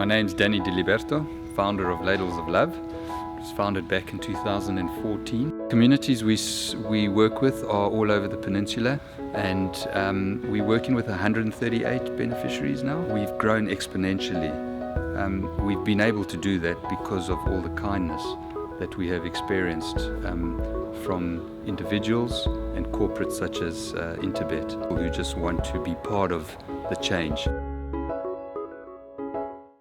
My name's Danny Diliberto, founder of Ladles of Love. It was founded back in 2014. Communities we work with are all over the peninsula, and we're working with 138 beneficiaries now. We've grown exponentially. We've been able to do that because of all the kindness that we have experienced from individuals and corporates such as Interbet, who just want to be part of the change.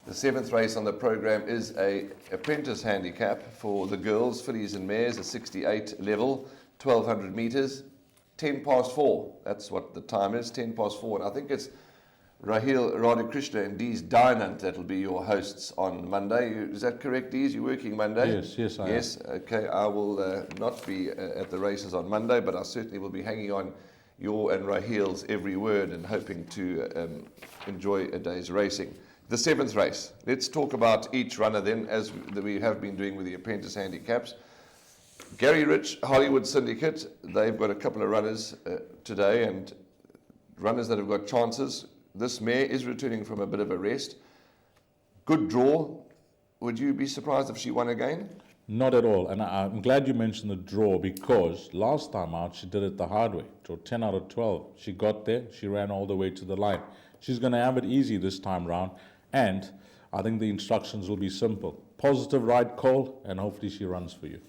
The seventh race on the program is an apprentice handicap for the girls, fillies and mares, a 68 level, 1200 meters, 10 past 4. That's what the time is, 10 past 4. And I think it's Raheel Radhakrishna and Dees Dynant that'll be your hosts on Monday. Is that correct, Dees? You're working Monday? Yes, I am. Yes, okay. I will not be at the races on Monday, but I certainly will be hanging on your and Raheel's every word and hoping to enjoy a day's racing. The seventh race. Let's talk about each runner then, as we have been doing with the apprentice handicaps. Gary Rich, Hollywood Syndicate, they've got a couple of runners today, and runners that have got chances. This mare is returning from a bit of a rest. Good draw. Would you be surprised if she won again? Not at all. And I'm glad you mentioned the draw, because last time out she did it the hard way. So 10 out of 12. She got there, she ran all the way to the line. She's going to have it easy this time round. And I think the instructions will be simple. Positive right call, and hopefully she runs for you.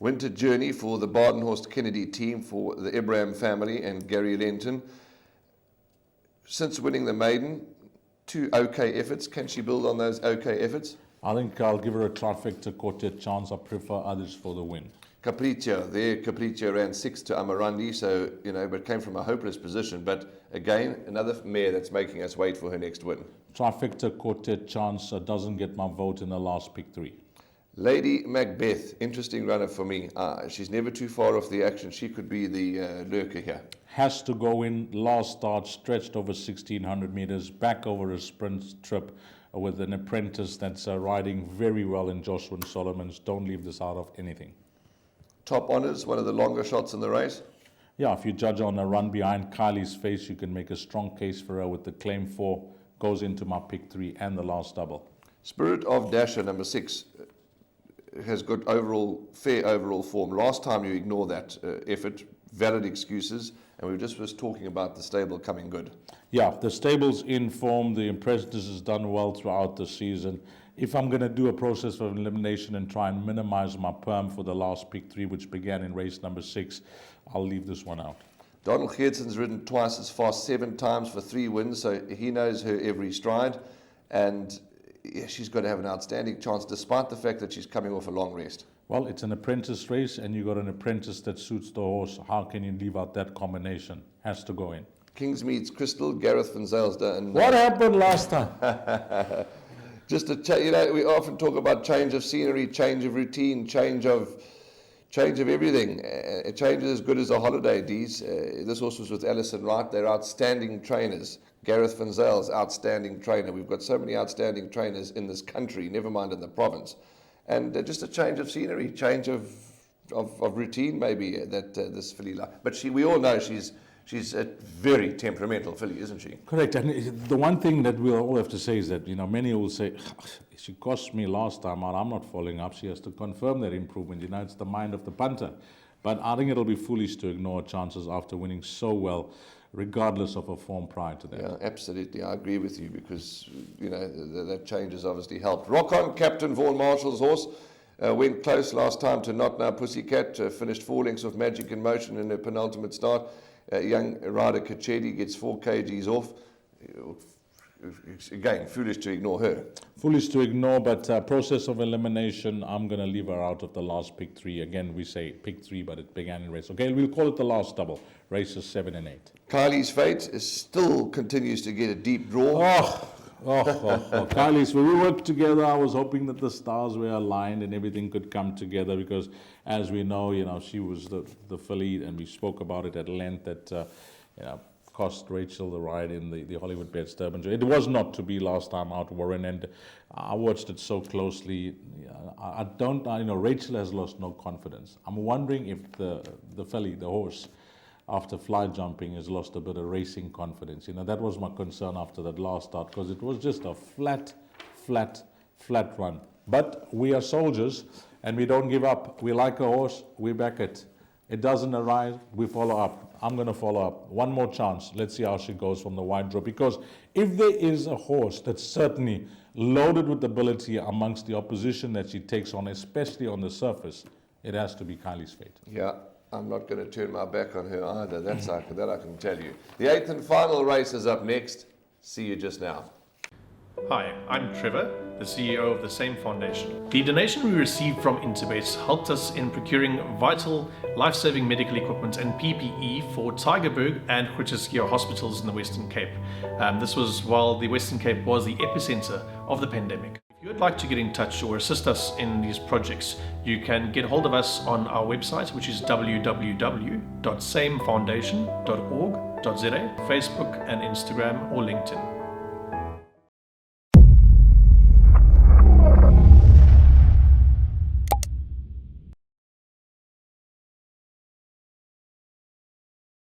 Winter Journey for the Badenhorst Kennedy team, for the Abraham family and Gary Lenton. Since winning the maiden, 2 okay efforts. Can she build on those okay efforts? I think I'll give her a trifecta quartet chance. I prefer others for the win. Capriccio ran 6 to Amarandi, so, but came from a hopeless position. But again, another mare that's making us wait for her next win. Trifecta quartet chance doesn't get my vote in the last pick 3. Lady Macbeth, interesting runner for me. She's never too far off the action. She could be the lurker here. Has to go in, last start, stretched over 1,600 meters, back over a sprint trip with an apprentice that's riding very well in Joshua and Solomon's. Don't leave this out of anything. Top honours, one of the longer shots in the race. Yeah, if you judge on a run behind Kylie's face, you can make a strong case for her with the claim 4, goes into my pick 3 and the last double. Spirit of Dasher, number 6, has got fair overall form. Last time you ignore that effort, valid excuses, and we just was talking about the stable coming good. Yeah, the stable's in form, the apprentice has done well throughout the season. If I'm going to do a process of elimination and try and minimize my perm for the last pick 3, which began in race number 6, I'll leave this one out. Donald Geertsen's ridden twice as fast, 7 times for 3 wins, so he knows her every stride, and she's got to have an outstanding chance, despite the fact that she's coming off a long rest. Well, it's an apprentice race, and you got an apprentice that suits the horse. How can you leave out that combination? Has to go in. Kingsmead's Crystal, Gareth van Zyl. What happened last time? Just we often talk about change of scenery, change of routine, change of everything. A change is as good as a holiday, Dees. This horse was with Alison Wright. They're outstanding trainers. Gareth van Zyl's outstanding trainer. We've got so many outstanding trainers in this country, never mind in the province. And just a change of scenery, change of routine maybe that this filly like. But we all know she's a very temperamental filly, isn't she? Correct. And the one thing that we'll all have to say is that, many will say, she cost me last time out, I'm not following up. She has to confirm that improvement. It's the mind of the punter. But I think it'll be foolish to ignore chances after winning so well, regardless of her form prior to that. Yeah, absolutely. I agree with you, because, that change has obviously helped. Rock On, Captain Vaughan Marshall's horse, went close last time to Not Now Pussycat, finished 4 lengths of Magic in Motion in her penultimate start. Young rider Kachedi gets 4 kgs off. Again, foolish to ignore her. Foolish to ignore, but process of elimination, I'm going to leave her out of the last pick 3. Again, we say pick 3, but it began in race. Okay, we'll call it the last double, races 7 and 8. Kylie's Fate still continues to get a deep draw. Kylie's, when we worked together, I was hoping that the stars were aligned and everything could come together, because as we know, she was the filly, and we spoke about it at length, that cost Rachel the ride in the Hollywoodbets Durban. It was not to be last time out, Warren, and I watched it so closely. Rachel has lost no confidence. I'm wondering if the filly, the horse, after fly jumping, has lost a bit of racing confidence. That was my concern after that last start, because it was just a flat flat run. But we are soldiers, and we don't give up. We like a horse, we back it. It doesn't arrive, we follow up. I'm going to follow up. One more chance. Let's see how she goes from the wide draw. Because if there is a horse that's certainly loaded with ability amongst the opposition that she takes on, especially on the surface, it has to be Kylie's Fate. Yeah, I'm not going to turn my back on her either. That I can tell you. The 8th and final race is up next. See you just now. Hi, I'm Trevor, the CEO of the same foundation. The donation we received from Interbet helped us in procuring vital, life-saving medical equipment and PPE for Tygerberg and Groote hospitals in the Western Cape. This was while the Western Cape was the epicenter of the pandemic. If you would like to get in touch or assist us in these projects, you can get hold of us on our website, which is www.samefoundation.org.za, Facebook and Instagram or LinkedIn.